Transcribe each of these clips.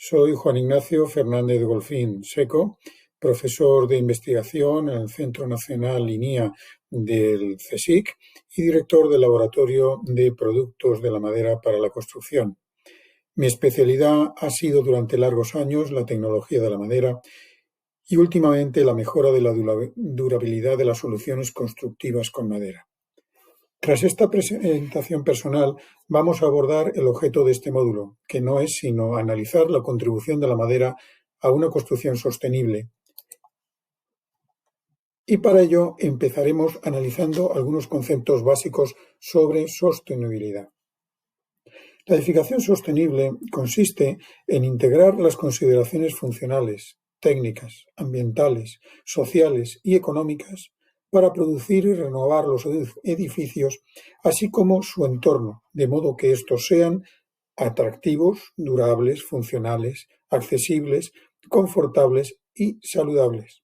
Soy Juan Ignacio Fernández Golfín Seco, profesor de investigación en el Centro Nacional INIA del CSIC y director del Laboratorio de Productos de la Madera para la Construcción. Mi especialidad ha sido durante largos años la tecnología de la madera y últimamente la mejora de la durabilidad de las soluciones constructivas con madera. Tras esta presentación personal, vamos a abordar el objeto de este módulo, que no es sino analizar la contribución de la madera a una construcción sostenible. Y para ello empezaremos analizando algunos conceptos básicos sobre sostenibilidad. La edificación sostenible consiste en integrar las consideraciones funcionales, técnicas, ambientales, sociales y económicas para producir y renovar los edificios, así como su entorno, de modo que estos sean atractivos, durables, funcionales, accesibles, confortables y saludables.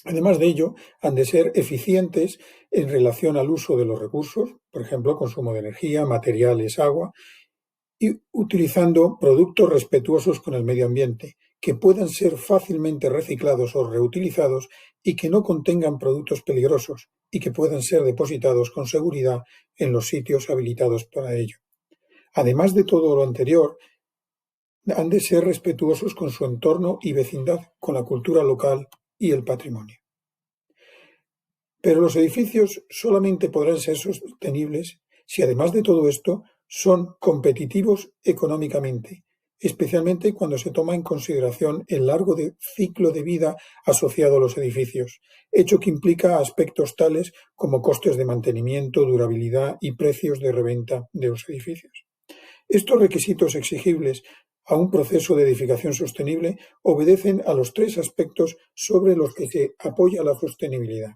Además de ello, han de ser eficientes en relación al uso de los recursos, por ejemplo, consumo de energía, materiales, agua, y utilizando productos respetuosos con el medio ambiente, que puedan ser fácilmente reciclados o reutilizados y que no contengan productos peligrosos y que puedan ser depositados con seguridad en los sitios habilitados para ello. Además de todo lo anterior, han de ser respetuosos con su entorno y vecindad, con la cultura local y el patrimonio. Pero los edificios solamente podrán ser sostenibles si, además de todo esto, son competitivos económicamente, especialmente cuando se toma en consideración el largo ciclo de vida asociado a los edificios, hecho que implica aspectos tales como costes de mantenimiento, durabilidad y precios de reventa de los edificios. Estos requisitos exigibles a un proceso de edificación sostenible obedecen a los tres aspectos sobre los que se apoya la sostenibilidad: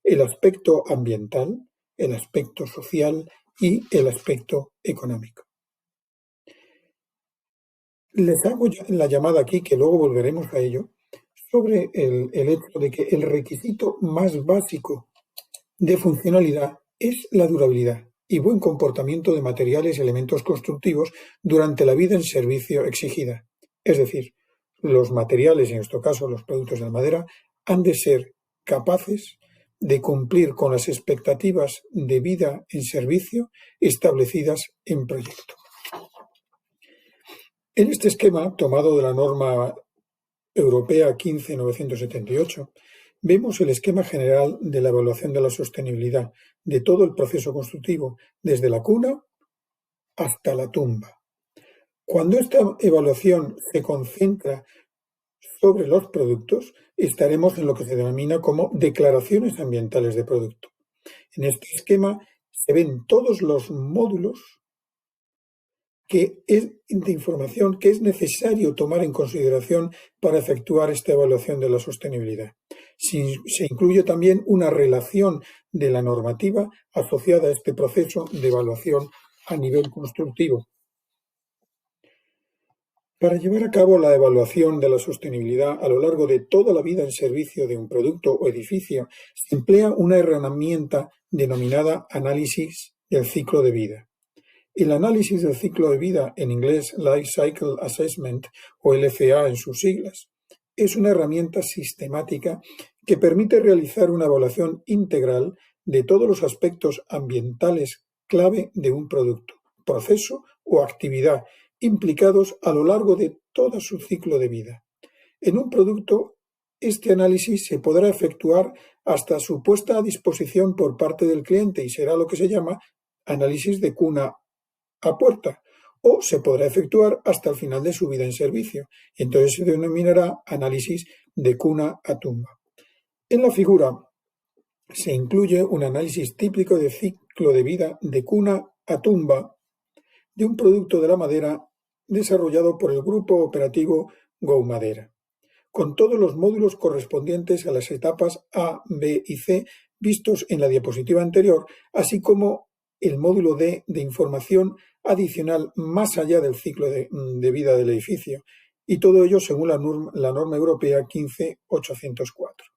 el aspecto ambiental, el aspecto social y el aspecto económico. Les hago la llamada aquí, que luego volveremos a ello, sobre el hecho de que el requisito más básico de funcionalidad es la durabilidad y buen comportamiento de materiales y elementos constructivos durante la vida en servicio exigida. Es decir, los materiales, en este caso los productos de la madera, han de ser capaces de cumplir con las expectativas de vida en servicio establecidas en proyecto. En este esquema, tomado de la norma europea 15978, vemos el esquema general de la evaluación de la sostenibilidad de todo el proceso constructivo, desde la cuna hasta la tumba. Cuando esta evaluación se concentra sobre los productos, estaremos en lo que se denomina como declaraciones ambientales de producto. En este esquema se ven todos los módulos de información que es necesario tomar en consideración para efectuar esta evaluación de la sostenibilidad. Se incluye también una relación de la normativa asociada a este proceso de evaluación a nivel constructivo. Para llevar a cabo la evaluación de la sostenibilidad a lo largo de toda la vida en servicio de un producto o edificio, se emplea una herramienta denominada análisis del ciclo de vida. El análisis del ciclo de vida, en inglés Life Cycle Assessment o LCA en sus siglas, es una herramienta sistemática que permite realizar una evaluación integral de todos los aspectos ambientales clave de un producto, proceso o actividad implicados a lo largo de todo su ciclo de vida. En un producto, este análisis se podrá efectuar hasta su puesta a disposición por parte del cliente y será lo que se llama análisis de cuna a puerta, o se podrá efectuar hasta el final de su vida en servicio, y entonces se denominará análisis de cuna a tumba. En la figura se incluye un análisis típico de ciclo de vida de cuna a tumba de un producto de la madera desarrollado por el grupo operativo Go Madera, con todos los módulos correspondientes a las etapas A, B y C vistos en la diapositiva anterior, así como el módulo D de información adicional más allá del ciclo de vida del edificio, y todo ello según la norma europea 15804.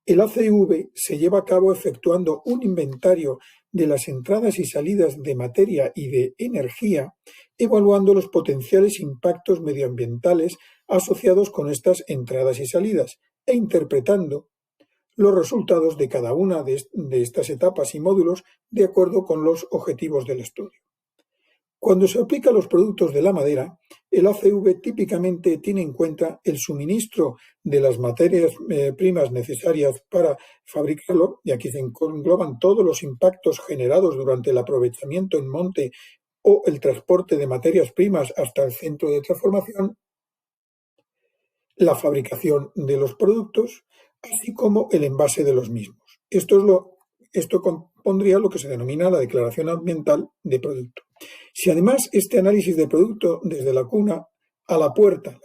El ACV se lleva a cabo efectuando un inventario de las entradas y salidas de materia y de energía, evaluando los potenciales impactos medioambientales asociados con estas entradas y salidas e interpretando los resultados de cada una de estas etapas y módulos de acuerdo con los objetivos del estudio. Cuando se aplica a los productos de la madera, el ACV típicamente tiene en cuenta el suministro de las materias primas necesarias para fabricarlo, y aquí se engloban todos los impactos generados durante el aprovechamiento en monte o el transporte de materias primas hasta el centro de transformación, la fabricación de los productos, así como el envase de los mismos. Esto compondría lo que se denomina la declaración ambiental de producto. Si además este análisis de producto desde la cuna a la puerta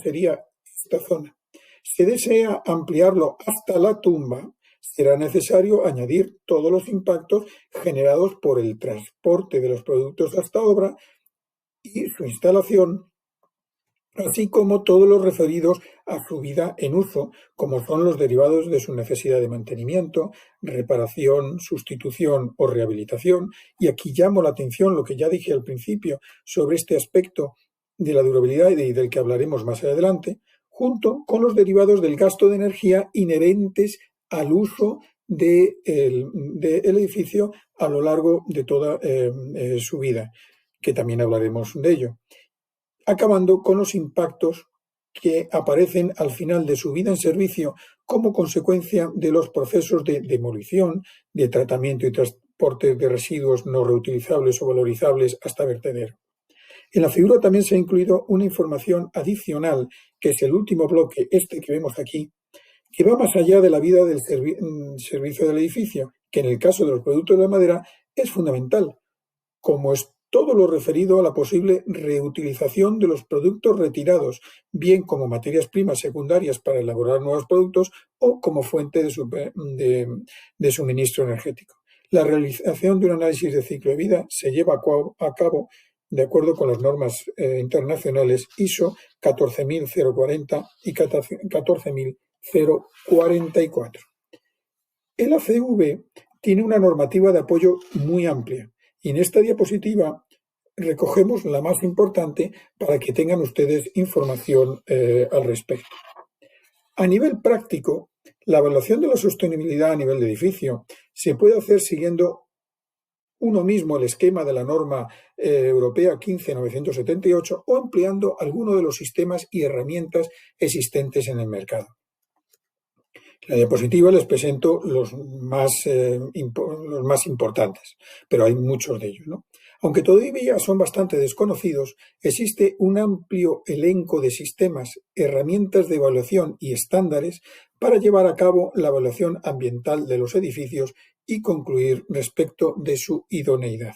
sería esta zona, se desea ampliarlo hasta la tumba, será necesario añadir todos los impactos generados por el transporte de los productos hasta obra y su instalación, así como todos los referidos a su vida en uso, como son los derivados de su necesidad de mantenimiento, reparación, sustitución o rehabilitación. Y aquí llamo la atención lo que ya dije al principio sobre este aspecto de la durabilidad y del que hablaremos más adelante, junto con los derivados del gasto de energía inherentes al uso del edificio a lo largo de toda su vida, que también hablaremos de ello, acabando con los impactos que aparecen al final de su vida en servicio como consecuencia de los procesos de demolición, de tratamiento y transporte de residuos no reutilizables o valorizables hasta vertedero. En la figura también se ha incluido una información adicional, que es el último bloque, este que vemos aquí, que va más allá de la vida del servicio del edificio, que en el caso de los productos de la madera es fundamental, como es todo lo referido a la posible reutilización de los productos retirados, bien como materias primas secundarias para elaborar nuevos productos o como fuente de suministro energético. La realización de un análisis de ciclo de vida se lleva a cabo de acuerdo con las normas internacionales ISO 14040 y 14044. El ACV tiene una normativa de apoyo muy amplia. Y en esta diapositiva recogemos la más importante para que tengan ustedes información al respecto. A nivel práctico, la evaluación de la sostenibilidad a nivel de edificio se puede hacer siguiendo uno mismo el esquema de la norma europea 15978 o ampliando alguno de los sistemas y herramientas existentes en el mercado. En la diapositiva les presento los más importantes, pero hay muchos de ellos, ¿no? Aunque todavía son bastante desconocidos, existe un amplio elenco de sistemas, herramientas de evaluación y estándares para llevar a cabo la evaluación ambiental de los edificios y concluir respecto de su idoneidad.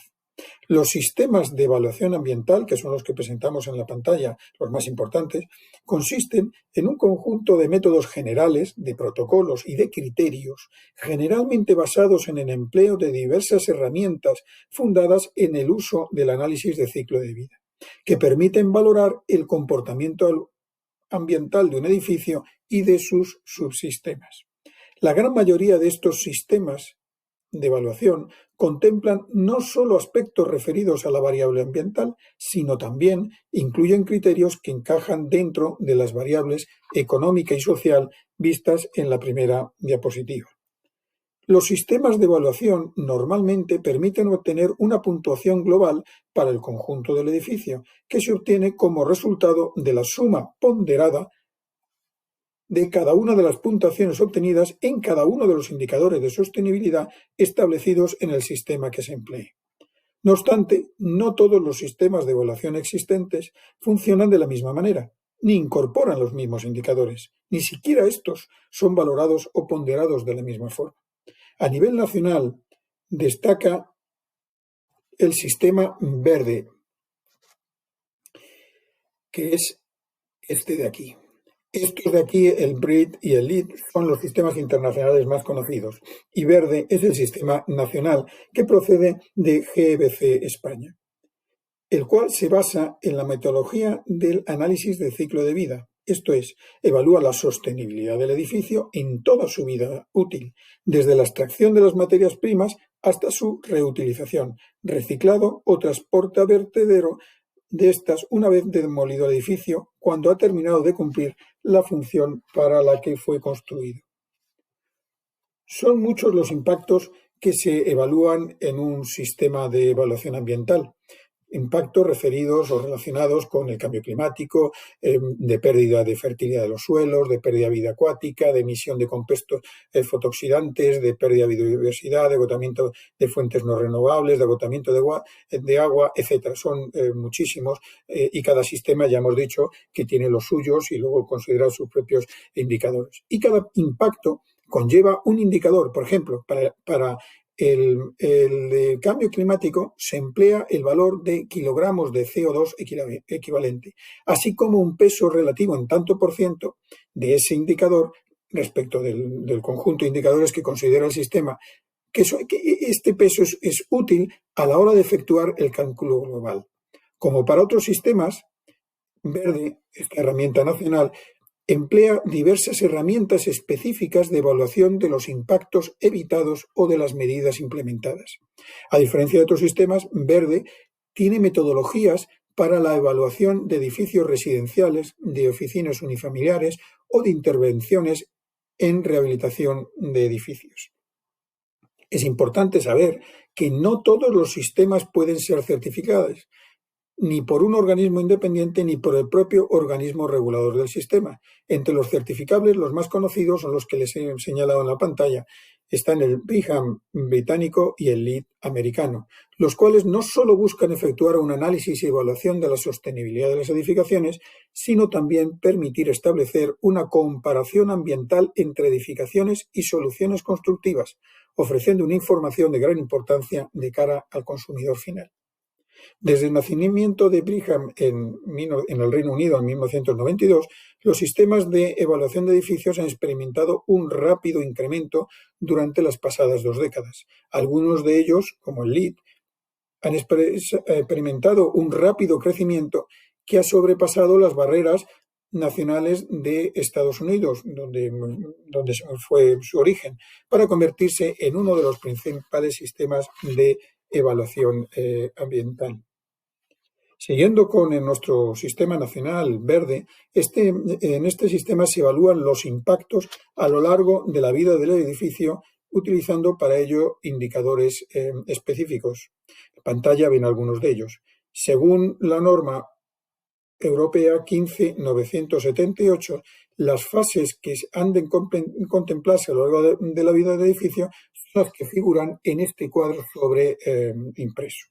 Los sistemas de evaluación ambiental, que son los que presentamos en la pantalla, los más importantes, consisten en un conjunto de métodos generales, de protocolos y de criterios, generalmente basados en el empleo de diversas herramientas fundadas en el uso del análisis de ciclo de vida, que permiten valorar el comportamiento ambiental de un edificio y de sus subsistemas. La gran mayoría de estos sistemas de evaluación contemplan no solo aspectos referidos a la variable ambiental, sino también incluyen criterios que encajan dentro de las variables económica y social vistas en la primera diapositiva. Los sistemas de evaluación normalmente permiten obtener una puntuación global para el conjunto del edificio, que se obtiene como resultado de la suma ponderada de cada una de las puntuaciones obtenidas en cada uno de los indicadores de sostenibilidad establecidos en el sistema que se emplee. No obstante, no todos los sistemas de evaluación existentes funcionan de la misma manera, ni incorporan los mismos indicadores, ni siquiera estos son valorados o ponderados de la misma forma. A nivel nacional, destaca el sistema verde, que es este de aquí. Estos de aquí, el BRIT y el LEED, son los sistemas internacionales más conocidos, y verde es el sistema nacional que procede de GBC España, el cual se basa en la metodología del análisis de ciclo de vida, esto es, evalúa la sostenibilidad del edificio en toda su vida útil, desde la extracción de las materias primas hasta su reutilización, reciclado o transporte a vertedero de estas una vez demolido el edificio, cuando ha terminado de cumplir la función para la que fue construido. Son muchos los impactos que se evalúan en un sistema de evaluación ambiental. Impactos referidos o relacionados con el cambio climático, de pérdida de fertilidad de los suelos, de pérdida de vida acuática, de emisión de compuestos fotooxidantes, de pérdida de biodiversidad, de agotamiento de fuentes no renovables, de agotamiento de agua, etc. Son muchísimos y cada sistema, ya hemos dicho, que tiene los suyos y luego considera sus propios indicadores. Y cada impacto conlleva un indicador. Por ejemplo, para el cambio climático se emplea el valor de kilogramos de CO2 equivalente, así como un peso relativo en tanto por ciento de ese indicador respecto del conjunto de indicadores que considera el sistema, que este peso es útil a la hora de efectuar el cálculo global. Como para otros sistemas, Verde, esta herramienta nacional, emplea diversas herramientas específicas de evaluación de los impactos evitados o de las medidas implementadas. A diferencia de otros sistemas, Verde tiene metodologías para la evaluación de edificios residenciales, de oficinas unifamiliares o de intervenciones en rehabilitación de edificios. Es importante saber que no todos los sistemas pueden ser certificados, ni por un organismo independiente ni por el propio organismo regulador del sistema. Entre los certificables, los más conocidos son los que les he señalado en la pantalla. Están el BREEAM británico y el LEED americano, los cuales no solo buscan efectuar un análisis y evaluación de la sostenibilidad de las edificaciones, sino también permitir establecer una comparación ambiental entre edificaciones y soluciones constructivas, ofreciendo una información de gran importancia de cara al consumidor final. Desde el nacimiento de BREEAM en el Reino Unido en 1992, los sistemas de evaluación de edificios han experimentado un rápido incremento durante las pasadas 2 décadas. Algunos de ellos, como el LEED, han experimentado un rápido crecimiento que ha sobrepasado las barreras nacionales de Estados Unidos, donde fue su origen, para convertirse en uno de los principales sistemas de evaluación ambiental. Siguiendo con nuestro sistema nacional verde, en este sistema se evalúan los impactos a lo largo de la vida del edificio, utilizando para ello indicadores específicos. En pantalla ven algunos de ellos. Según la norma europea 15978, las fases que han de contemplarse a lo largo de la vida del edificio son las que figuran en este cuadro sobre impreso.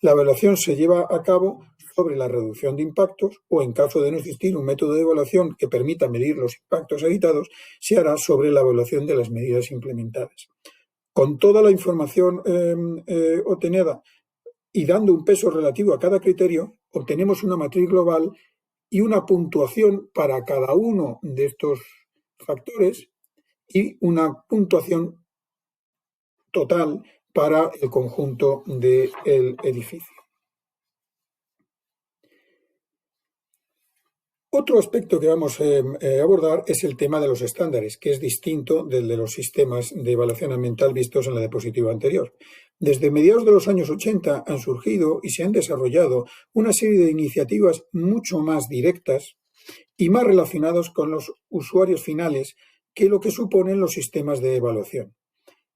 La evaluación se lleva a cabo sobre la reducción de impactos o, en caso de no existir un método de evaluación que permita medir los impactos evitados, se hará sobre la evaluación de las medidas implementadas. Con toda la información obtenida y dando un peso relativo a cada criterio, obtenemos una matriz global y una puntuación para cada uno de estos factores y una puntuación total para el conjunto del edificio. Otro aspecto que vamos a abordar es el tema de los estándares, que es distinto del de los sistemas de evaluación ambiental vistos en la diapositiva anterior. Desde mediados de los años 80 han surgido y se han desarrollado una serie de iniciativas mucho más directas y más relacionadas con los usuarios finales que lo que suponen los sistemas de evaluación.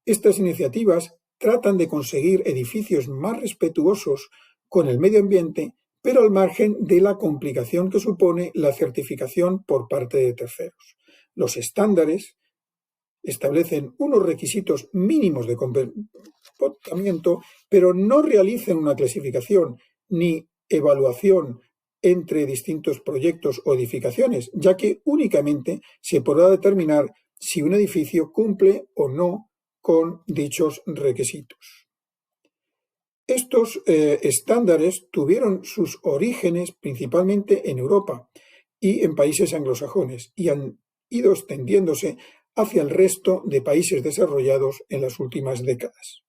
Estas iniciativas tratan de conseguir edificios más respetuosos con el medio ambiente, pero al margen de la complicación que supone la certificación por parte de terceros. Los estándares establecen unos requisitos mínimos de comportamiento, pero no realizan una clasificación ni evaluación entre distintos proyectos o edificaciones, ya que únicamente se podrá determinar si un edificio cumple o no con dichos requisitos. Estos estándares tuvieron sus orígenes principalmente en Europa y en países anglosajones y han ido extendiéndose hacia el resto de países desarrollados en las últimas décadas.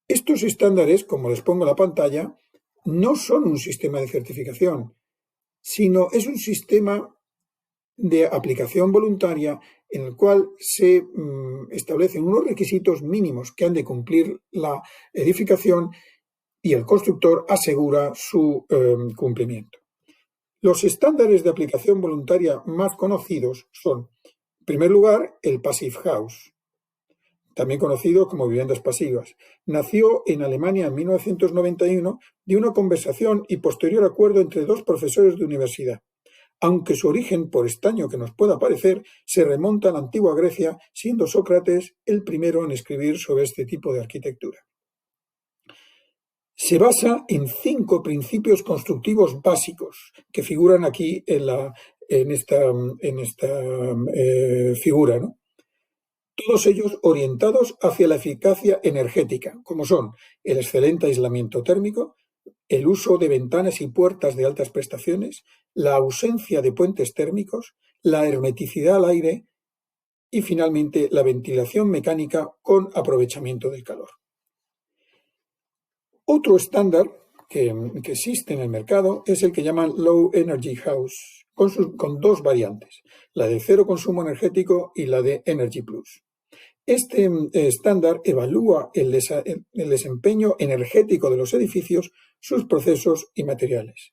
Estos estándares, como les pongo en la pantalla, no son un sistema de certificación, sino es un sistema de aplicación voluntaria en el cual se establecen unos requisitos mínimos que han de cumplir la edificación y el constructor asegura su cumplimiento. Los estándares de aplicación voluntaria más conocidos son, en primer lugar, el Passive House, también conocido como viviendas pasivas. Nació en Alemania en 1991 de una conversación y posterior acuerdo entre dos profesores de universidad. Aunque su origen, por extraño que nos pueda parecer, se remonta a la antigua Grecia, siendo Sócrates el primero en escribir sobre este tipo de arquitectura. Se basa en 5 principios constructivos básicos que figuran aquí en esta figura, ¿no? Todos ellos orientados hacia la eficacia energética, como son el excelente aislamiento térmico, el uso de ventanas y puertas de altas prestaciones, la ausencia de puentes térmicos, la hermeticidad al aire y, finalmente, la ventilación mecánica con aprovechamiento del calor. Otro estándar que existe en el mercado es el que llaman Low Energy House, con 2 variantes, la de cero consumo energético y la de Energy Plus. Este estándar evalúa el desempeño energético de los edificios, sus procesos y materiales.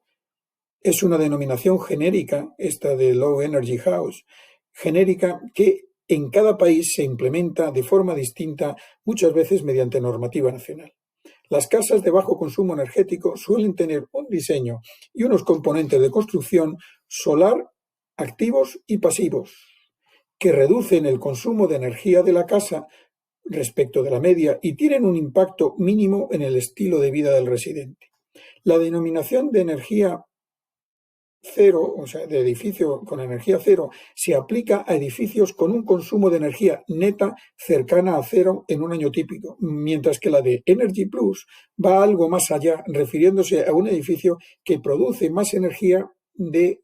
Es una denominación genérica, esta de Low Energy House, genérica que en cada país se implementa de forma distinta, muchas veces mediante normativa nacional. Las casas de bajo consumo energético suelen tener un diseño y unos componentes de construcción solar activos y pasivos, que reducen el consumo de energía de la casa respecto de la media y tienen un impacto mínimo en el estilo de vida del residente. La denominación de energía cero, o sea, de edificio con energía cero, se aplica a edificios con un consumo de energía neta cercana a cero en un año típico, mientras que la de Energy Plus va algo más allá, refiriéndose a un edificio que produce más energía de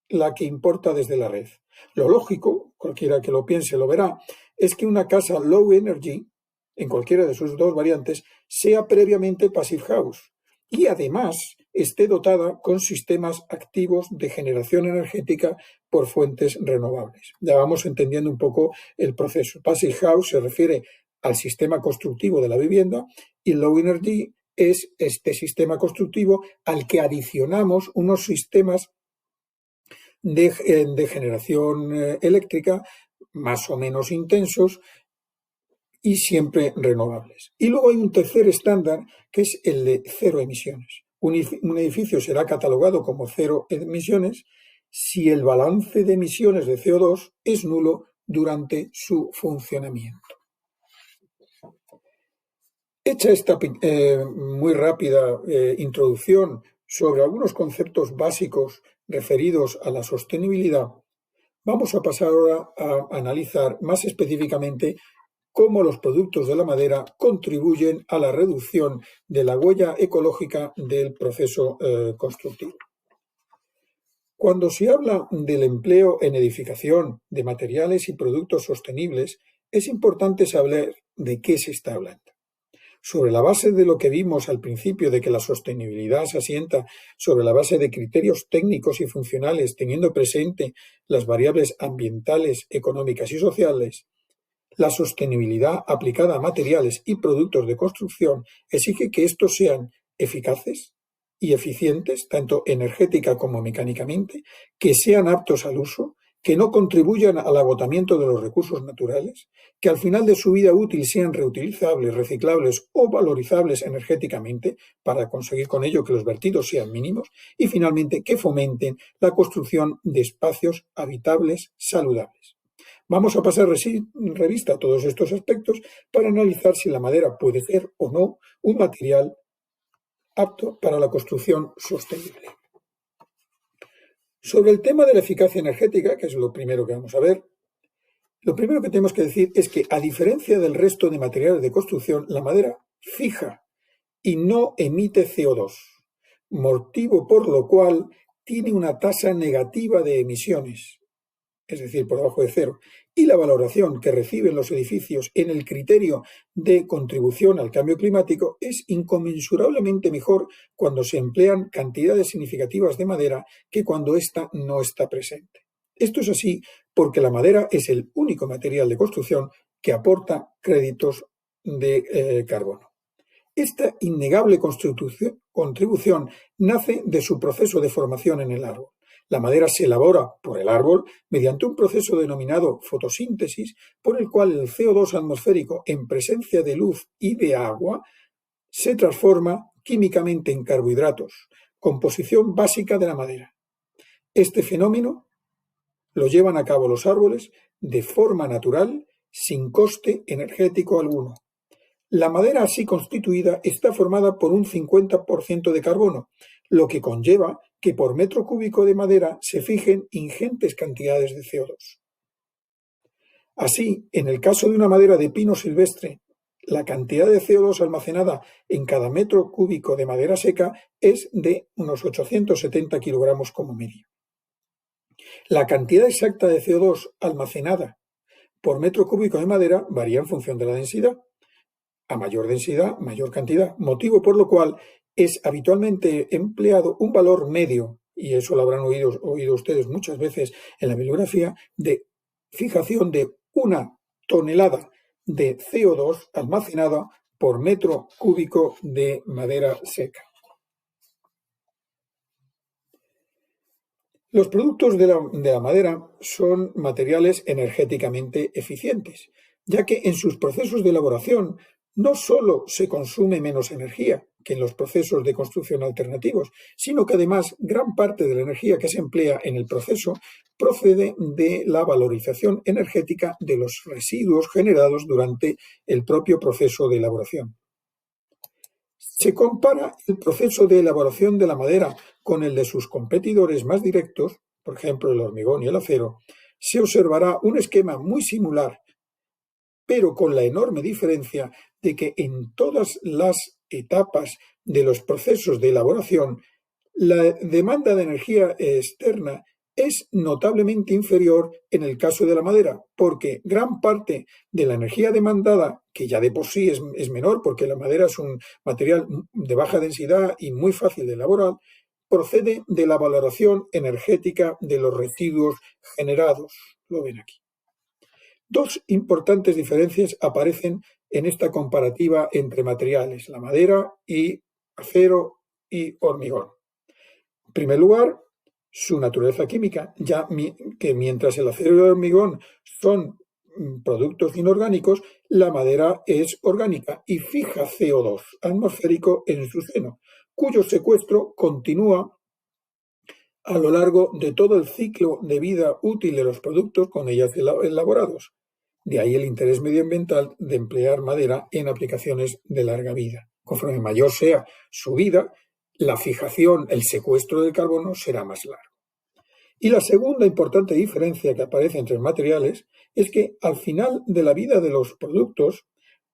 la que importa desde la red. Lo lógico, cualquiera que lo piense lo verá, es que una casa low energy, en cualquiera de sus 2 variantes, sea previamente passive house y además esté dotada con sistemas activos de generación energética por fuentes renovables. Ya vamos entendiendo un poco el proceso. Passive house se refiere al sistema constructivo de la vivienda y low energy es este sistema constructivo al que adicionamos unos sistemas de generación eléctrica más o menos intensos y siempre renovables. Y luego hay un tercer estándar que es el de cero emisiones. Un edificio será catalogado como cero emisiones si el balance de emisiones de CO2 es nulo durante su funcionamiento. Hecha esta muy rápida introducción sobre algunos conceptos básicos referidos a la sostenibilidad, vamos a pasar ahora a analizar más específicamente cómo los productos de la madera contribuyen a la reducción de la huella ecológica del proceso constructivo. Cuando se habla del empleo en edificación de materiales y productos sostenibles, es importante saber de qué se está hablando. Sobre la base de lo que vimos al principio de que la sostenibilidad se asienta sobre la base de criterios técnicos y funcionales, teniendo presente las variables ambientales, económicas y sociales, la sostenibilidad aplicada a materiales y productos de construcción exige que estos sean eficaces y eficientes, tanto energética como mecánicamente, que sean aptos al uso, que no contribuyan al agotamiento de los recursos naturales, que al final de su vida útil sean reutilizables, reciclables o valorizables energéticamente para conseguir con ello que los vertidos sean mínimos y finalmente que fomenten la construcción de espacios habitables saludables. Vamos a pasar revista a todos estos aspectos para analizar si la madera puede ser o no un material apto para la construcción sostenible. Sobre el tema de la eficacia energética, que es lo primero que vamos a ver, lo primero que tenemos que decir es que, a diferencia del resto de materiales de construcción, la madera fija y no emite CO2, motivo por lo cual tiene una tasa negativa de emisiones, es decir, por debajo de cero, y la valoración que reciben los edificios en el criterio de contribución al cambio climático es inconmensurablemente mejor cuando se emplean cantidades significativas de madera que cuando ésta no está presente. Esto es así porque la madera es el único material de construcción que aporta créditos de carbono. Esta innegable contribución nace de su proceso de formación en el árbol. La madera se elabora por el árbol mediante un proceso denominado fotosíntesis, por el cual el CO2 atmosférico, en presencia de luz y de agua, se transforma químicamente en carbohidratos, composición básica de la madera. Este fenómeno lo llevan a cabo los árboles de forma natural, sin coste energético alguno. La madera así constituida está formada por un 50% de carbono, lo que conlleva que por metro cúbico de madera se fijen ingentes cantidades de CO2. Así, en el caso de una madera de pino silvestre, la cantidad de CO2 almacenada en cada metro cúbico de madera seca es de unos 870 kilogramos como medio. La cantidad exacta de CO2 almacenada por metro cúbico de madera varía en función de la densidad. A mayor densidad, mayor cantidad, motivo por lo cual es habitualmente empleado un valor medio, y eso lo habrán oído ustedes muchas veces en la bibliografía, de fijación de 1 tonelada de CO2 almacenada por metro cúbico de madera seca. Los productos de la madera son materiales energéticamente eficientes, ya que en sus procesos de elaboración no solo se consume menos energía que en los procesos de construcción alternativos, sino que además gran parte de la energía que se emplea en el proceso procede de la valorización energética de los residuos generados durante el propio proceso de elaboración. Se compara el proceso de elaboración de la madera con el de sus competidores más directos, por ejemplo el hormigón y el acero, se observará un esquema muy similar, pero con la enorme diferencia de que en todas las etapas de los procesos de elaboración, la demanda de energía externa es notablemente inferior en el caso de la madera, porque gran parte de la energía demandada, que ya de por sí es menor, porque la madera es un material de baja densidad y muy fácil de elaborar, procede de la valoración energética de los residuos generados. Lo ven aquí. Dos importantes diferencias aparecen en esta comparativa entre materiales, la madera y acero y hormigón. En primer lugar, su naturaleza química, ya que mientras el acero y el hormigón son productos inorgánicos, la madera es orgánica y fija CO2 atmosférico en su seno, cuyo secuestro continúa a lo largo de todo el ciclo de vida útil de los productos con ellas elaborados. De ahí el interés medioambiental de emplear madera en aplicaciones de larga vida. Conforme mayor sea su vida, la fijación, el secuestro del carbono será más largo. Y la segunda importante diferencia que aparece entre los materiales es que al final de la vida de los productos,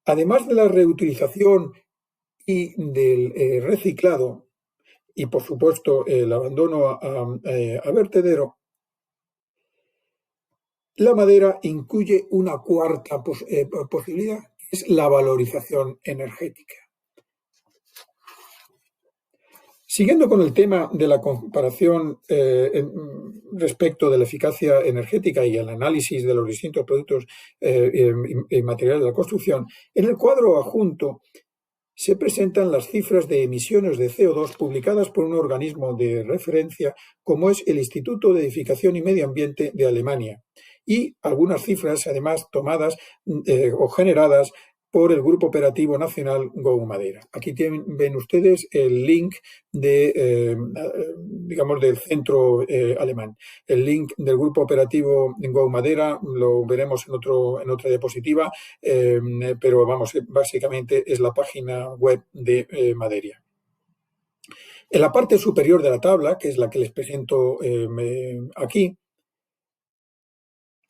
además de la reutilización y del reciclado, y por supuesto el abandono a vertedero, la madera incluye una cuarta posibilidad, que es la valorización energética. Siguiendo con el tema de la comparación respecto de la eficacia energética y el análisis de los distintos productos y materiales de la construcción, en el cuadro adjunto se presentan las cifras de emisiones de CO2 publicadas por un organismo de referencia como es el Instituto de Edificación y Medio Ambiente de Alemania, y algunas cifras además tomadas o generadas por el Grupo Operativo Nacional Go Madera. Aquí ven ustedes el link del centro alemán. El link del Grupo Operativo Go Madera lo veremos en otra diapositiva, pero vamos, básicamente es la página web de Madera. En la parte superior de la tabla, que es la que les presento aquí,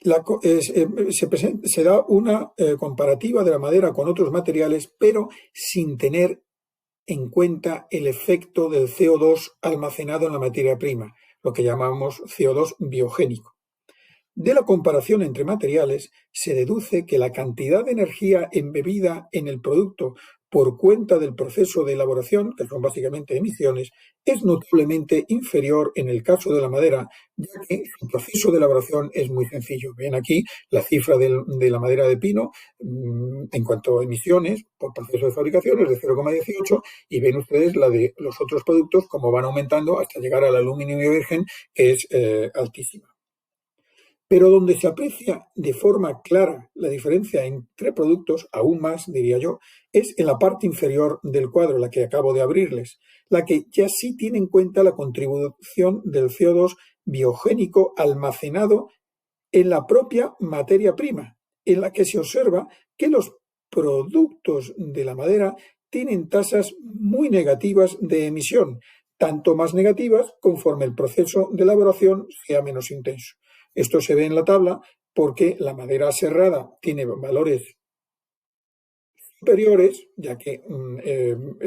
se da una comparativa de la madera con otros materiales, pero sin tener en cuenta el efecto del CO2 almacenado en la materia prima, lo que llamamos CO2 biogénico. De la comparación entre materiales se deduce que la cantidad de energía embebida en el producto por cuenta del proceso de elaboración, que son básicamente emisiones, es notablemente inferior en el caso de la madera, ya que su proceso de elaboración es muy sencillo. Ven aquí la cifra de la madera de pino en cuanto a emisiones por proceso de fabricación es de 0,18 y ven ustedes la de los otros productos como van aumentando hasta llegar al aluminio virgen, que es altísima. Pero donde se aprecia de forma clara la diferencia entre productos, aún más, diría yo, es en la parte inferior del cuadro, la que acabo de abrirles, la que ya sí tiene en cuenta la contribución del CO2 biogénico almacenado en la propia materia prima, en la que se observa que los productos de la madera tienen tasas muy negativas de emisión, tanto más negativas conforme el proceso de elaboración sea menos intenso. Esto se ve en la tabla porque la madera serrada tiene valores superiores, ya que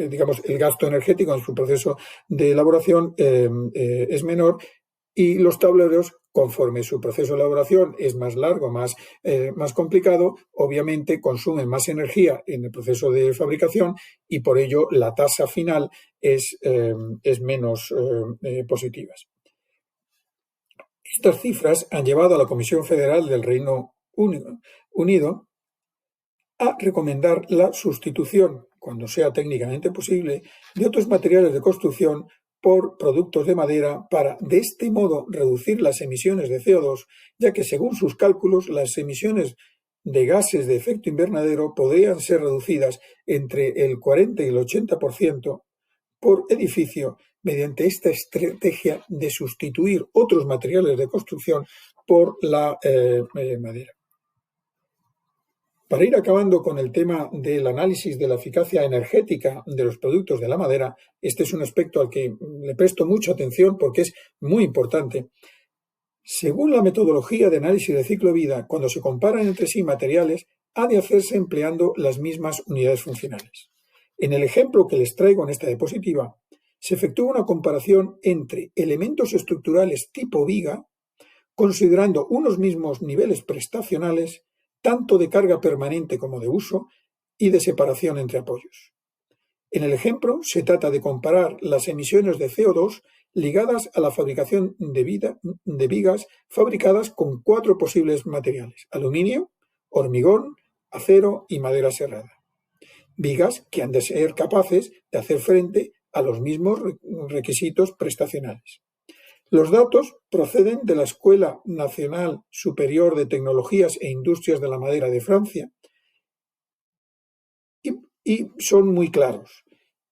digamos, el gasto energético en su proceso de elaboración es menor, y los tableros, conforme su proceso de elaboración es más largo, más complicado, obviamente consumen más energía en el proceso de fabricación y por ello la tasa final es menos positiva. Estas cifras han llevado a la Comisión Federal del Reino Unido a recomendar la sustitución, cuando sea técnicamente posible, de otros materiales de construcción por productos de madera para, de este modo, reducir las emisiones de CO2, ya que, según sus cálculos, las emisiones de gases de efecto invernadero podrían ser reducidas entre el 40 y el 80% por edificio mediante esta estrategia de sustituir otros materiales de construcción por la madera. Para ir acabando con el tema del análisis de la eficacia energética de los productos de la madera, este es un aspecto al que le presto mucha atención porque es muy importante. Según la metodología de análisis de ciclo vida, cuando se comparan entre sí materiales, ha de hacerse empleando las mismas unidades funcionales. En el ejemplo que les traigo en esta diapositiva, se efectúa una comparación entre elementos estructurales tipo viga, considerando unos mismos niveles prestacionales, tanto de carga permanente como de uso, y de separación entre apoyos. En el ejemplo, se trata de comparar las emisiones de CO2 ligadas a la fabricación de vigas fabricadas con 4 posibles materiales: aluminio, hormigón, acero y madera serrada. Vigas que han de ser capaces de hacer frente a los mismos requisitos prestacionales. Los datos proceden de la Escuela Nacional Superior de Tecnologías e Industrias de la Madera de Francia y son muy claros.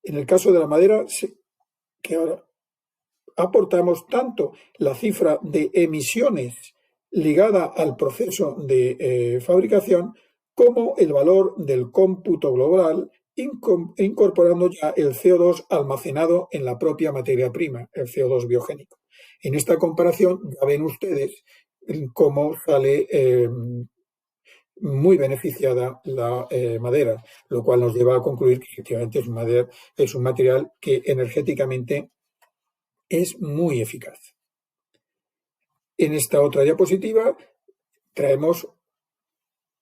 En el caso de la madera, que ahora aportamos tanto la cifra de emisiones ligada al proceso de fabricación como el valor del cómputo global, incorporando ya el CO2 almacenado en la propia materia prima, el CO2 biogénico. En esta comparación ya ven ustedes cómo sale muy beneficiada la madera, lo cual nos lleva a concluir que efectivamente es un material que energéticamente es muy eficaz. En esta otra diapositiva traemos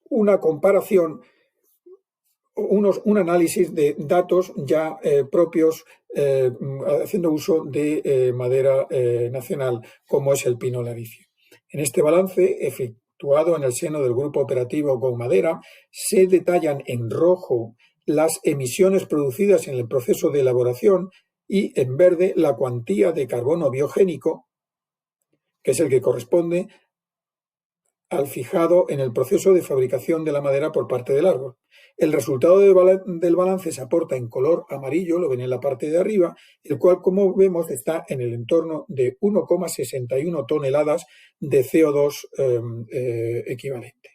una comparación, un análisis de datos ya propios haciendo uso de madera nacional, como es el pino laricio. En este balance, efectuado en el seno del Grupo Operativo Go Madera, se detallan en rojo las emisiones producidas en el proceso de elaboración y en verde la cuantía de carbono biogénico, que es el que corresponde al fijado en el proceso de fabricación de la madera por parte del árbol. El resultado del balance se aporta en color amarillo, lo ven en la parte de arriba, el cual, como vemos, está en el entorno de 1,61 toneladas de CO2 equivalente.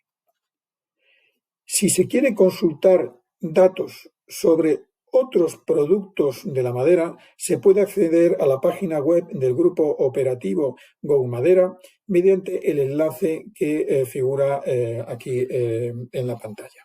Si se quiere consultar datos sobre otros productos de la madera, se puede acceder a la página web del Grupo Operativo Go Madera mediante el enlace que figura aquí en la pantalla.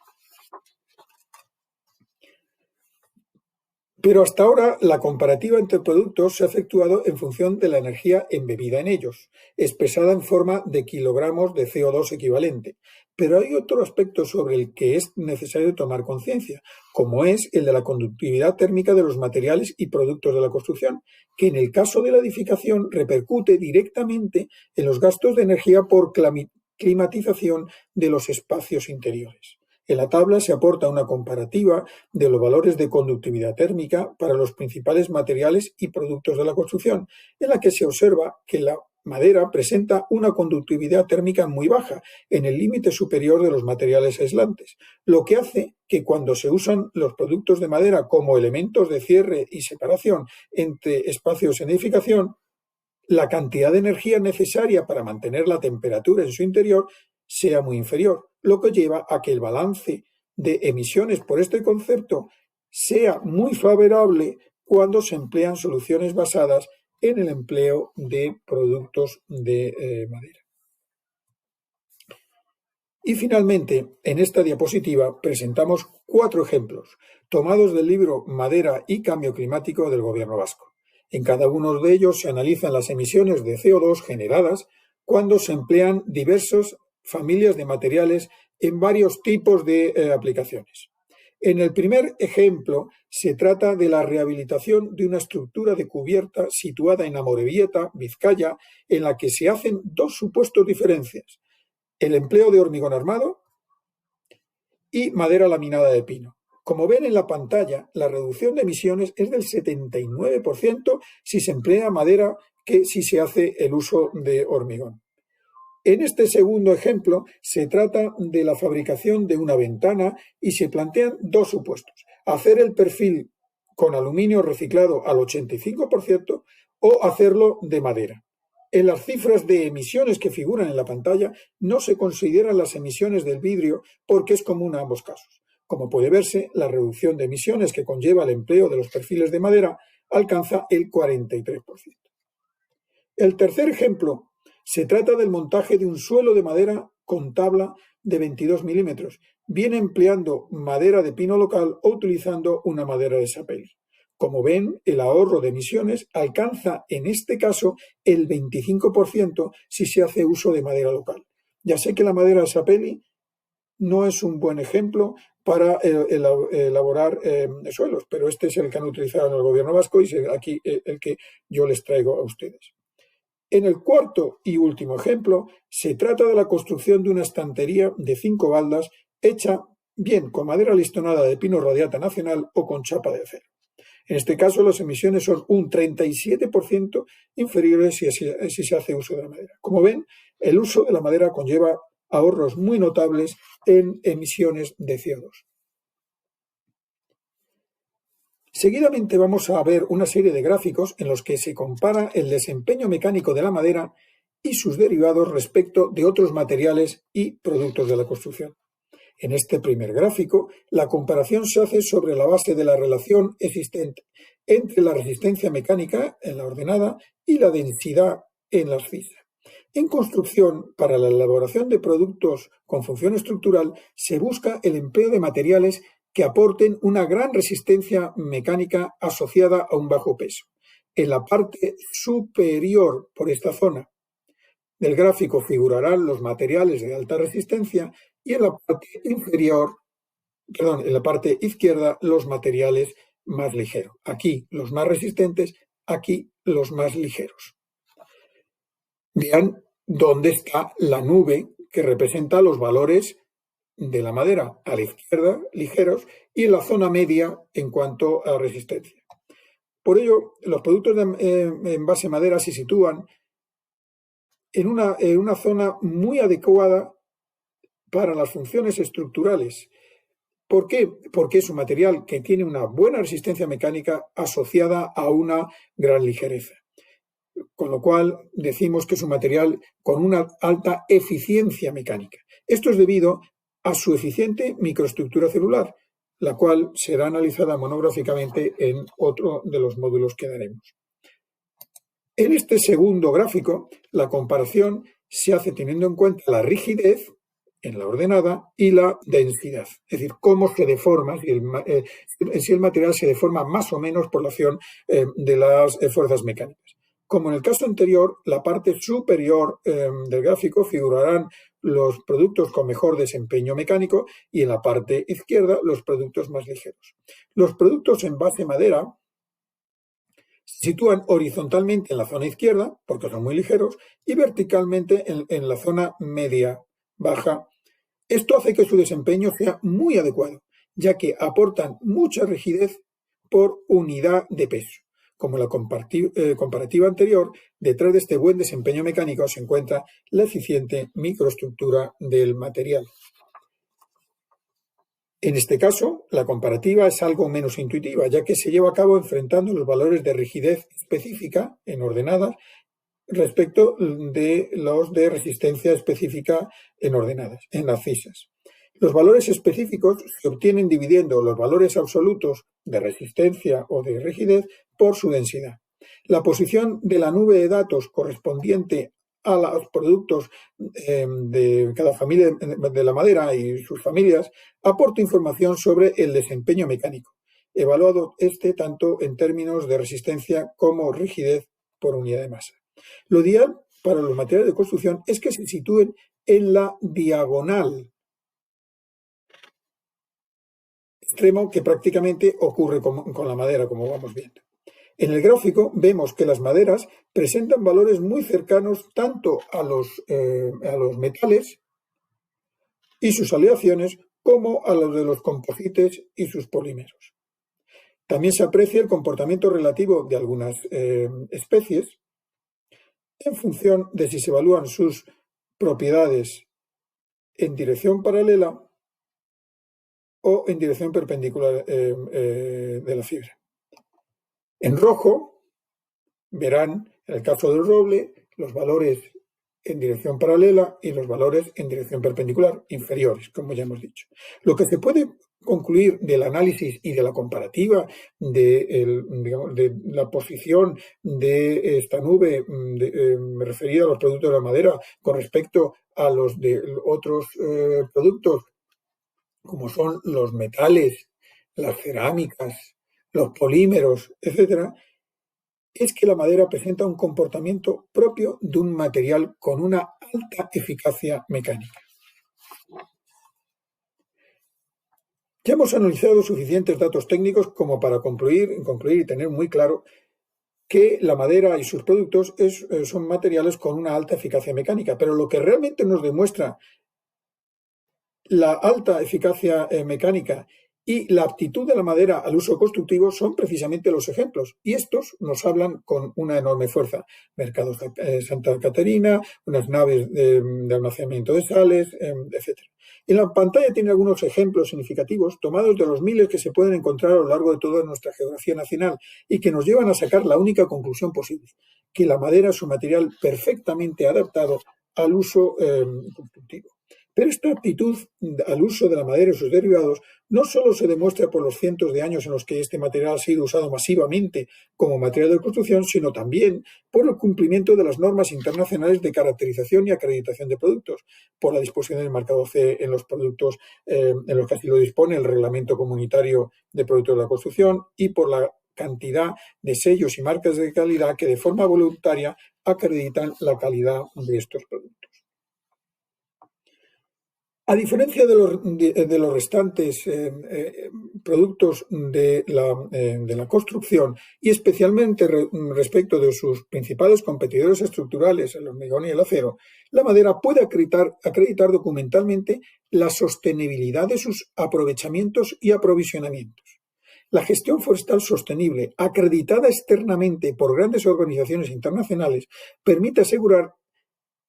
Pero hasta ahora la comparativa entre productos se ha efectuado en función de la energía embebida en ellos, expresada en forma de kilogramos de CO2 equivalente. Pero hay otro aspecto sobre el que es necesario tomar conciencia, como es el de la conductividad térmica de los materiales y productos de la construcción, que en el caso de la edificación repercute directamente en los gastos de energía por climatización de los espacios interiores. En la tabla se aporta una comparativa de los valores de conductividad térmica para los principales materiales y productos de la construcción, en la que se observa que la madera presenta una conductividad térmica muy baja, en el límite superior de los materiales aislantes, lo que hace que cuando se usan los productos de madera como elementos de cierre y separación entre espacios en edificación, la cantidad de energía necesaria para mantener la temperatura en su interior sea muy inferior, lo que lleva a que el balance de emisiones por este concepto sea muy favorable cuando se emplean soluciones basadas en el empleo de productos de madera. Y finalmente, en esta diapositiva presentamos 4 ejemplos, tomados del libro Madera y Cambio Climático del Gobierno vasco. En cada uno de ellos se analizan las emisiones de CO2 generadas cuando se emplean diversas familias de materiales en varios tipos de aplicaciones. En el primer ejemplo se trata de la rehabilitación de una estructura de cubierta situada en Amorebieta, Vizcaya, en la que se hacen 2 supuestos diferencias: el empleo de hormigón armado y madera laminada de pino. Como ven en la pantalla, la reducción de emisiones es del 79% si se emplea madera que si se hace el uso de hormigón. En este segundo ejemplo se trata de la fabricación de una ventana y se plantean 2 supuestos: hacer el perfil con aluminio reciclado al 85% o hacerlo de madera. En las cifras de emisiones que figuran en la pantalla no se consideran las emisiones del vidrio porque es común a ambos casos. Como puede verse, la reducción de emisiones que conlleva el empleo de los perfiles de madera alcanza el 43%. El tercer ejemplo se trata del montaje de un suelo de madera con tabla de 22 milímetros, bien empleando madera de pino local o utilizando una madera de sapelli. Como ven, el ahorro de emisiones alcanza en este caso el 25% si se hace uso de madera local. Ya sé que la madera de sapelli no es un buen ejemplo para elaborar suelos, pero este es el que han utilizado en el Gobierno vasco y es aquí el que yo les traigo a ustedes. En el cuarto y último ejemplo, se trata de la construcción de una estantería de 5 baldas hecha bien con madera listonada de pino radiata nacional o con chapa de acero. En este caso, las emisiones son un 37% inferiores si se hace uso de la madera. Como ven, el uso de la madera conlleva ahorros muy notables en emisiones de CO2. Seguidamente vamos a ver una serie de gráficos en los que se compara el desempeño mecánico de la madera y sus derivados respecto de otros materiales y productos de la construcción. En este primer gráfico, la comparación se hace sobre la base de la relación existente entre la resistencia mecánica en la ordenada y la densidad en la abscisa. En construcción, para la elaboración de productos con función estructural, se busca el empleo de materiales que aporten una gran resistencia mecánica asociada a un bajo peso. En la parte superior, por esta zona del gráfico, figurarán los materiales de alta resistencia y en la parte izquierda, los materiales más ligeros. Aquí los más resistentes, aquí los más ligeros. Vean dónde está la nube que representa los valores de la madera: a la izquierda, ligeros, y en la zona media en cuanto a resistencia. Por ello, los productos en base madera se sitúan en una zona muy adecuada para las funciones estructurales. ¿Por qué? Porque es un material que tiene una buena resistencia mecánica asociada a una gran ligereza. Con lo cual decimos que es un material con una alta eficiencia mecánica. Esto es debido a su eficiente microestructura celular, la cual será analizada monográficamente en otro de los módulos que daremos. En este segundo gráfico, la comparación se hace teniendo en cuenta la rigidez en la ordenada y la densidad, es decir, cómo se deforma, si el material se deforma más o menos por la acción de las fuerzas mecánicas. Como en el caso anterior, la parte superior del gráfico figurarán los productos con mejor desempeño mecánico y en la parte izquierda los productos más ligeros. Los productos en base madera se sitúan horizontalmente en la zona izquierda, porque son muy ligeros, y verticalmente en la zona media baja. Esto hace que su desempeño sea muy adecuado, ya que aportan mucha rigidez por unidad de peso. Como en la comparativa anterior, detrás de este buen desempeño mecánico se encuentra la eficiente microestructura del material. En este caso, la comparativa es algo menos intuitiva, ya que se lleva a cabo enfrentando los valores de rigidez específica en ordenadas respecto de los de resistencia específica en ordenadas, en abscisas. Los valores específicos se obtienen dividiendo los valores absolutos de resistencia o de rigidez por su densidad. La posición de la nube de datos correspondiente a los productos de cada familia de la madera y sus familias aporta información sobre el desempeño mecánico, evaluado tanto en términos de resistencia como rigidez por unidad de masa. Lo ideal para los materiales de construcción es que se sitúen en la diagonal, extremo que prácticamente ocurre con la madera, como vamos viendo. En el gráfico vemos que las maderas presentan valores muy cercanos tanto a los metales y sus aleaciones como a los de los composites y sus polímeros. También se aprecia el comportamiento relativo de algunas especies en función de si se evalúan sus propiedades en dirección paralela o en dirección perpendicular de la fibra. En rojo verán, en el caso del roble, los valores en dirección paralela y los valores en dirección perpendicular, inferiores, como ya hemos dicho. Lo que se puede concluir del análisis y de la comparativa de la posición de esta nube referida a los productos de la madera con respecto a los de otros productos, como son los metales, las cerámicas, los polímeros, etcétera, es que la madera presenta un comportamiento propio de un material con una alta eficacia mecánica. Ya hemos analizado suficientes datos técnicos como para concluir y tener muy claro que la madera y sus productos son materiales con una alta eficacia mecánica, pero lo que realmente nos demuestra la alta eficacia mecánica y la aptitud de la madera al uso constructivo son precisamente los ejemplos, y estos nos hablan con una enorme fuerza. Mercados Santa Caterina, unas naves de almacenamiento de sales, etc. En la pantalla tiene algunos ejemplos significativos tomados de los miles que se pueden encontrar a lo largo de toda nuestra geografía nacional y que nos llevan a sacar la única conclusión posible, que la madera es un material perfectamente adaptado al uso constructivo. Pero esta aptitud al uso de la madera y sus derivados no solo se demuestra por los cientos de años en los que este material ha sido usado masivamente como material de construcción, sino también por el cumplimiento de las normas internacionales de caracterización y acreditación de productos, por la disposición del marcado CE en los productos en los que así lo dispone el Reglamento Comunitario de Productos de la Construcción y por la cantidad de sellos y marcas de calidad que de forma voluntaria acreditan la calidad de estos productos. A diferencia de los restantes productos de la construcción y especialmente respecto de sus principales competidores estructurales, el hormigón y el acero, la madera puede acreditar documentalmente la sostenibilidad de sus aprovechamientos y aprovisionamientos. La gestión forestal sostenible, acreditada externamente por grandes organizaciones internacionales, permite asegurar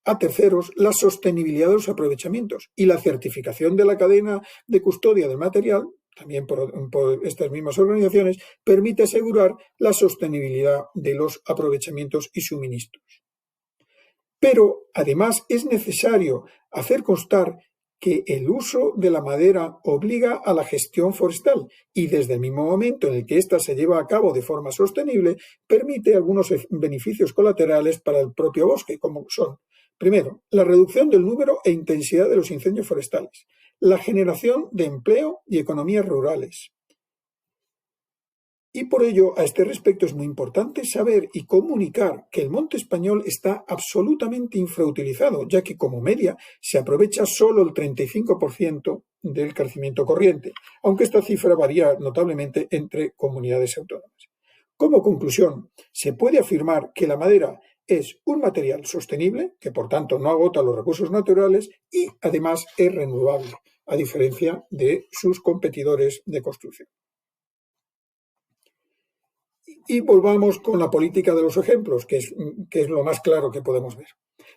a terceros la sostenibilidad de los aprovechamientos y la certificación de la cadena de custodia del material, también por estas mismas organizaciones, permite asegurar la sostenibilidad de los aprovechamientos y suministros. Pero, además, es necesario hacer constar que el uso de la madera obliga a la gestión forestal y desde el mismo momento en el que ésta se lleva a cabo de forma sostenible, permite algunos beneficios colaterales para el propio bosque, como son Primero, la reducción del número e intensidad de los incendios forestales, la generación de empleo y economías rurales. Y por ello, a este respecto es muy importante saber y comunicar que el monte español está absolutamente infrautilizado, ya que como media se aprovecha solo el 35% del crecimiento corriente, aunque esta cifra varía notablemente entre comunidades autónomas. Como conclusión, se puede afirmar que la madera es un material sostenible, que por tanto no agota los recursos naturales y además es renovable, a diferencia de sus competidores de construcción. Y volvamos con la política de los ejemplos, que es lo más claro que podemos ver.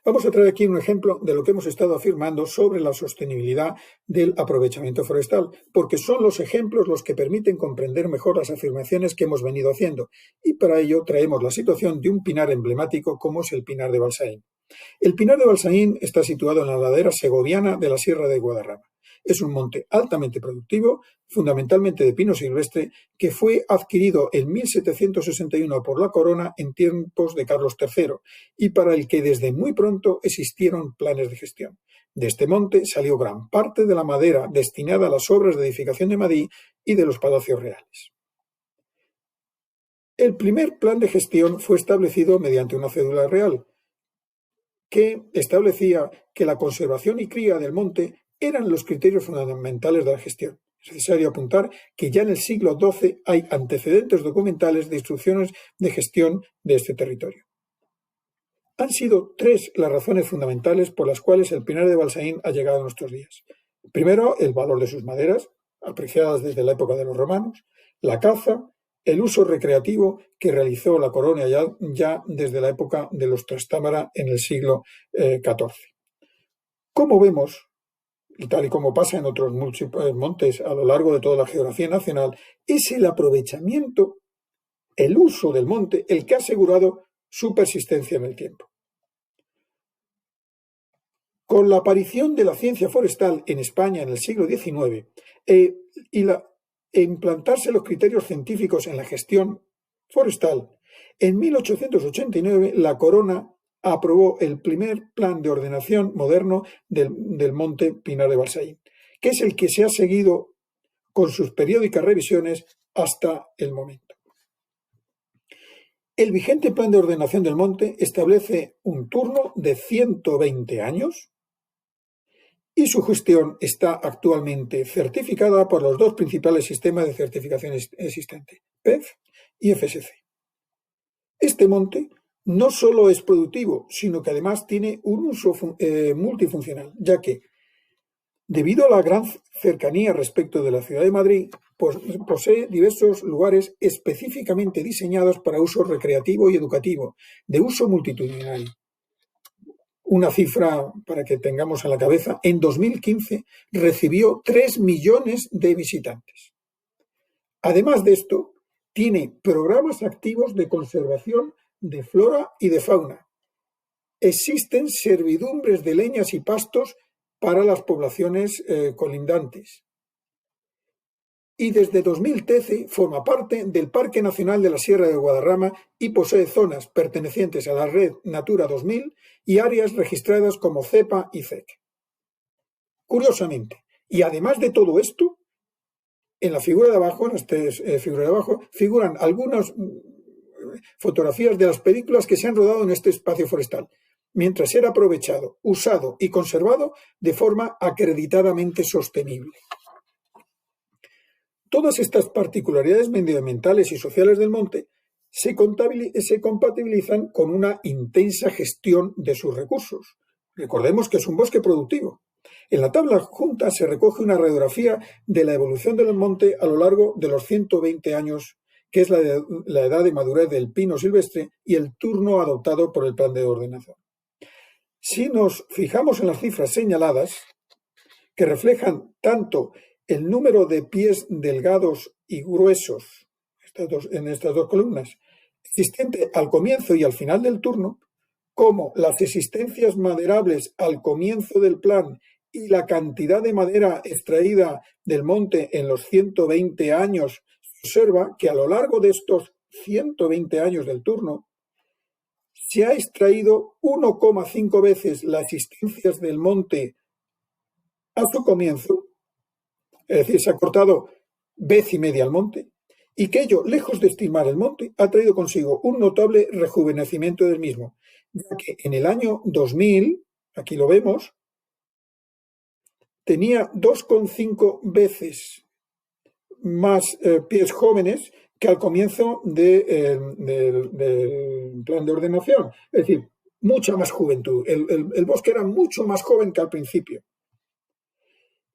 Vamos a traer aquí un ejemplo de lo que hemos estado afirmando sobre la sostenibilidad del aprovechamiento forestal, porque son los ejemplos los que permiten comprender mejor las afirmaciones que hemos venido haciendo. Y para ello traemos la situación de un pinar emblemático como es el pinar de Balsaín. El pinar de Balsaín está situado en la ladera segoviana de la Sierra de Guadarrama. Es un monte altamente productivo, fundamentalmente de pino silvestre, que fue adquirido en 1761 por la corona en tiempos de Carlos III y para el que desde muy pronto existieron planes de gestión. De este monte salió gran parte de la madera destinada a las obras de edificación de Madrid y de los palacios reales. El primer plan de gestión fue establecido mediante una cédula real, que establecía que la conservación y cría del monte eran los criterios fundamentales de la gestión. Es necesario apuntar que ya en el siglo XII hay antecedentes documentales de instrucciones de gestión de este territorio. Han sido tres las razones fundamentales por las cuales el pinar de Balsaín ha llegado a nuestros días. Primero, el valor de sus maderas, apreciadas desde la época de los romanos, la caza, el uso recreativo que realizó la corona ya desde la época de los Trastámara en el siglo XIV. Como vemos, y tal y como pasa en otros montes a lo largo de toda la geografía nacional, es el aprovechamiento, el uso del monte, el que ha asegurado su persistencia en el tiempo. Con la aparición de la ciencia forestal en España en el siglo XIX e implantarse los criterios científicos en la gestión forestal, en 1889 la corona aprobó el primer plan de ordenación moderno del monte Pinar de Balsaín, que es el que se ha seguido con sus periódicas revisiones hasta el momento. El vigente plan de ordenación del monte establece un turno de 120 años y su gestión está actualmente certificada por los dos principales sistemas de certificación existentes, PEF y FSC. Este monte no solo es productivo, sino que además tiene un uso multifuncional, ya que, debido a la gran cercanía respecto de la ciudad de Madrid, pues posee diversos lugares específicamente diseñados para uso recreativo y educativo, de uso multitudinario. Una cifra para que tengamos en la cabeza, en 2015 recibió 3 millones de visitantes. Además de esto, tiene programas activos de conservación de flora y de fauna. Existen servidumbres de leñas y pastos para las poblaciones colindantes. Y desde 2013 forma parte del Parque Nacional de la Sierra de Guadarrama y posee zonas pertenecientes a la red Natura 2000 y áreas registradas como CEPA y CEC. Curiosamente, y además de todo esto, en la figura de abajo, figuran algunas fotografías de las películas que se han rodado en este espacio forestal, mientras era aprovechado, usado y conservado de forma acreditadamente sostenible. Todas estas particularidades medioambientales y sociales del monte se compatibilizan con una intensa gestión de sus recursos. Recordemos que es un bosque productivo. En la tabla adjunta se recoge una radiografía de la evolución del monte a lo largo de los 120 años, que es la edad de madurez del pino silvestre y el turno adoptado por el plan de ordenación. Si nos fijamos en las cifras señaladas, que reflejan tanto el número de pies delgados y gruesos en estas dos columnas, existente al comienzo y al final del turno, como las existencias maderables al comienzo del plan y la cantidad de madera extraída del monte en los 120 años, se observa que a lo largo de estos 120 años del turno se ha extraído 1,5 veces las existencias del monte a su comienzo, es decir, se ha cortado vez y media al monte, y que ello, lejos de estimar el monte, ha traído consigo un notable rejuvenecimiento del mismo, ya que en el año 2000, aquí lo vemos, tenía 2,5 veces más pies jóvenes que al comienzo del plan de ordenación. Es decir, mucha más juventud. El bosque era mucho más joven que al principio.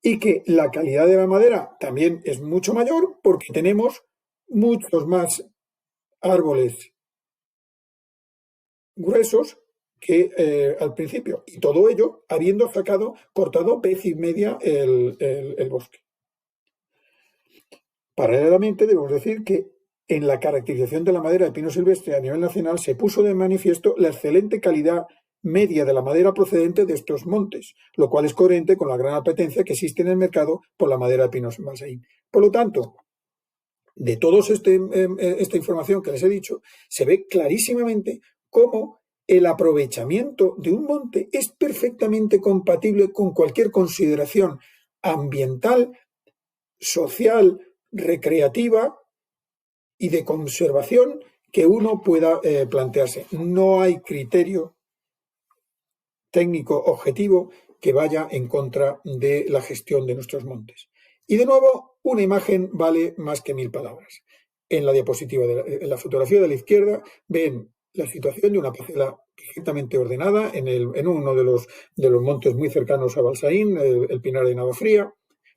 Y que la calidad de la madera también es mucho mayor porque tenemos muchos más árboles gruesos que al principio. Y todo ello habiendo cortado vez y media el bosque. Paralelamente, debemos decir que en la caracterización de la madera de pino silvestre a nivel nacional se puso de manifiesto la excelente calidad media de la madera procedente de estos montes, lo cual es coherente con la gran apetencia que existe en el mercado por la madera de pino balsaín. Por lo tanto, de toda esta información que les he dicho, se ve clarísimamente cómo el aprovechamiento de un monte es perfectamente compatible con cualquier consideración ambiental, social, recreativa y de conservación que uno pueda plantearse. No hay criterio técnico objetivo que vaya en contra de la gestión de nuestros montes. Y de nuevo, una imagen vale más que 1000 palabras. En la diapositiva, en la fotografía de la izquierda, ven la situación de una parcela perfectamente ordenada en uno de los montes muy cercanos a Balsaín, el Pinar de Navafría,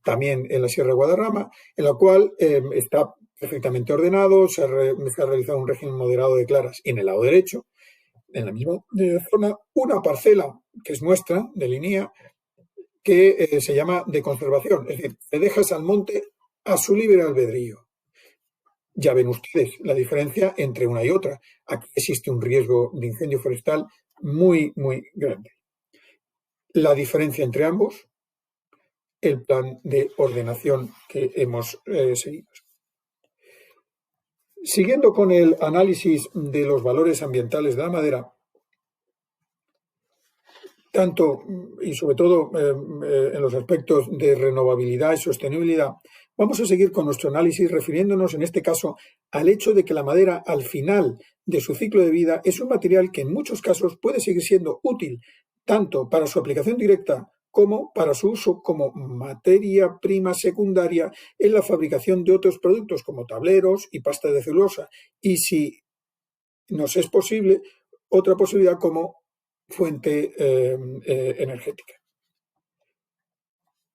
también en la Sierra de Guadarrama, en la cual está perfectamente ordenado, se ha realizado un régimen moderado de claras. Y en el lado derecho, en la misma zona, una parcela que es nuestra, de línea, que se llama de conservación. Es decir, te dejas al monte a su libre albedrío. Ya ven ustedes la diferencia entre una y otra. Aquí existe un riesgo de incendio forestal muy, muy grande. La diferencia entre ambos, el plan de ordenación que hemos seguido. Siguiendo con el análisis de los valores ambientales de la madera, tanto y sobre todo en los aspectos de renovabilidad y sostenibilidad, vamos a seguir con nuestro análisis refiriéndonos en este caso al hecho de que la madera al final de su ciclo de vida es un material que en muchos casos puede seguir siendo útil tanto para su aplicación directa como para su uso como materia prima secundaria en la fabricación de otros productos como tableros y pasta de celulosa. Y si nos es posible, otra posibilidad como fuente energética.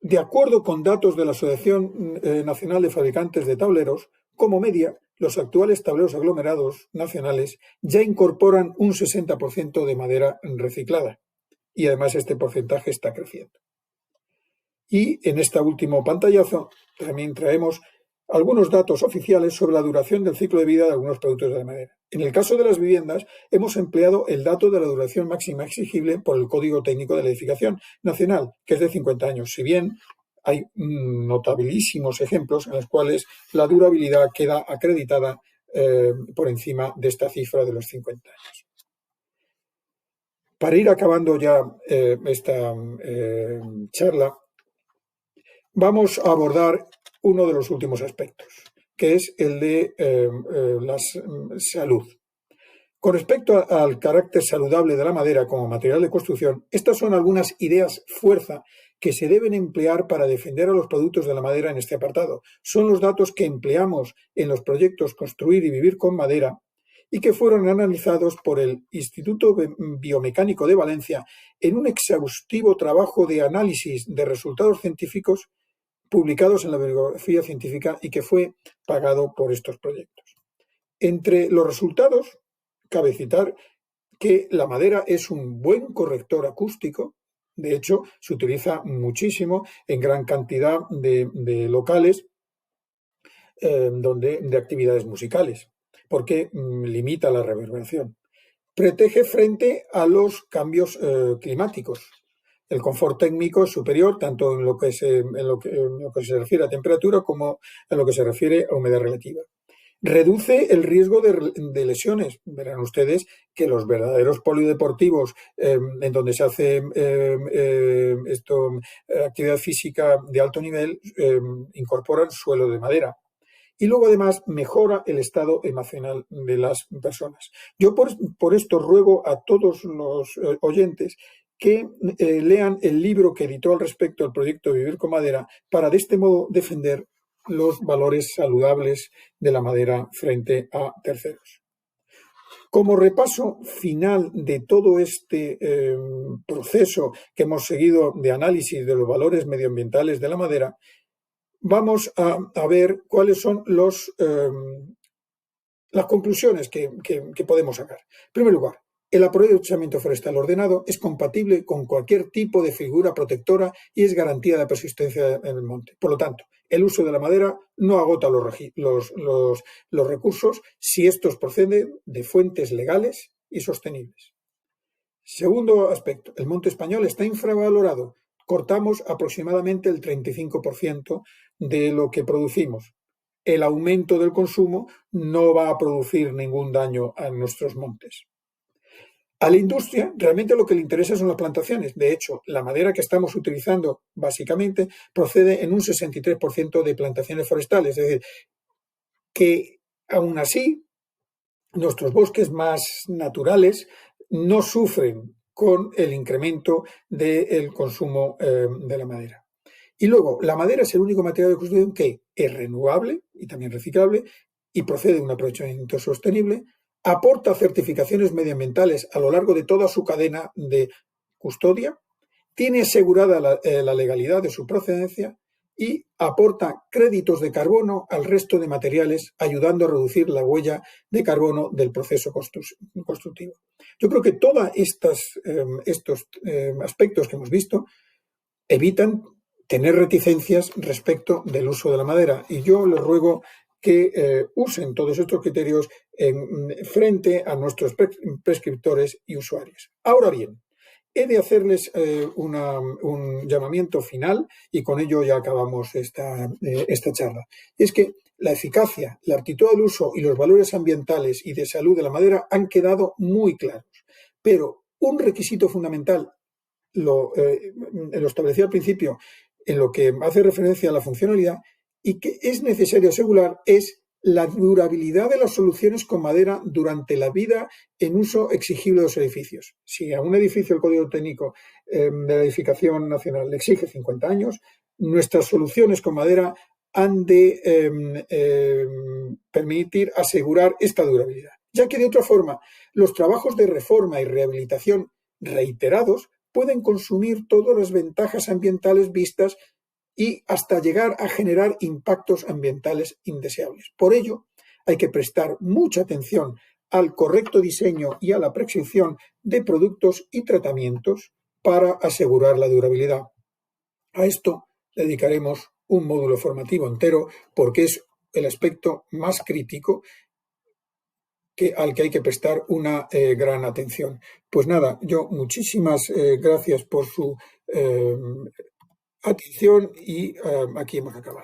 De acuerdo con datos de la Asociación Nacional de Fabricantes de Tableros, como media, los actuales tableros aglomerados nacionales ya incorporan un 60% de madera reciclada y además este porcentaje está creciendo. Y en este último pantallazo también traemos algunos datos oficiales sobre la duración del ciclo de vida de algunos productos de la madera. En el caso de las viviendas, hemos empleado el dato de la duración máxima exigible por el Código Técnico de la Edificación Nacional, que es de 50 años, si bien hay notabilísimos ejemplos en los cuales la durabilidad queda acreditada por encima de esta cifra de los 50 años. Para ir acabando ya esta charla, vamos a abordar uno de los últimos aspectos, que es el de la salud. Con respecto al carácter saludable de la madera como material de construcción, estas son algunas ideas fuerza que se deben emplear para defender a los productos de la madera en este apartado. Son los datos que empleamos en los proyectos Construir y Vivir con Madera y que fueron analizados por el Instituto Biomecánico de Valencia en un exhaustivo trabajo de análisis de resultados científicos publicados en la bibliografía científica y que fue pagado por estos proyectos. Entre los resultados, cabe citar que la madera es un buen corrector acústico. De hecho, se utiliza muchísimo en gran cantidad de locales de actividades musicales, porque limita la reverberación. Protege frente a los cambios climáticos. El confort térmico es superior tanto en lo que se refiere a temperatura como en lo que se refiere a humedad relativa. Reduce el riesgo de lesiones. Verán ustedes que los verdaderos polideportivos en donde se hace actividad física de alto nivel incorporan suelo de madera. Y luego, además, mejora el estado emocional de las personas. Yo por esto ruego a todos los oyentes que lean el libro que editó al respecto el proyecto Vivir con Madera para de este modo defender los valores saludables de la madera frente a terceros. Como repaso final de todo este proceso que hemos seguido de análisis de los valores medioambientales de la madera, vamos a ver cuáles son las conclusiones que podemos sacar. En primer lugar, el aprovechamiento forestal ordenado es compatible con cualquier tipo de figura protectora y es garantía de persistencia en el monte. Por lo tanto, el uso de la madera no agota los recursos si estos proceden de fuentes legales y sostenibles. Segundo aspecto, el monte español está infravalorado. Cortamos aproximadamente el 35% de lo que producimos. El aumento del consumo no va a producir ningún daño a nuestros montes. A la industria realmente lo que le interesa son las plantaciones. De hecho, la madera que estamos utilizando básicamente procede en un 63% de plantaciones forestales. Es decir, que aún así nuestros bosques más naturales no sufren con el incremento del consumo de la madera. Y luego, la madera es el único material de construcción que es renovable y también reciclable y procede de un aprovechamiento sostenible, aporta certificaciones medioambientales a lo largo de toda su cadena de custodia, tiene asegurada la legalidad de su procedencia y aporta créditos de carbono al resto de materiales, ayudando a reducir la huella de carbono del proceso constructivo. Yo creo que todos estos aspectos que hemos visto evitan tener reticencias respecto del uso de la madera, y yo les ruego que usen todos estos criterios frente a nuestros prescriptores y usuarios. Ahora bien, he de hacerles un llamamiento final y con ello ya acabamos esta charla. Es que la eficacia, la aptitud al uso y los valores ambientales y de salud de la madera han quedado muy claros, pero un requisito fundamental lo establecí al principio en lo que hace referencia a la funcionalidad y que es necesario asegurar es la durabilidad de las soluciones con madera durante la vida en uso exigible de los edificios. Si a un edificio el Código Técnico de la Edificación Nacional le exige 50 años, nuestras soluciones con madera han de permitir asegurar esta durabilidad, ya que de otra forma los trabajos de reforma y rehabilitación reiterados pueden consumir todas las ventajas ambientales vistas y hasta llegar a generar impactos ambientales indeseables. Por ello, hay que prestar mucha atención al correcto diseño y a la prescripción de productos y tratamientos para asegurar la durabilidad. A esto dedicaremos un módulo formativo entero porque es el aspecto más crítico al que hay que prestar una gran atención. Pues nada, yo muchísimas gracias por su atención y aquí hemos acabado.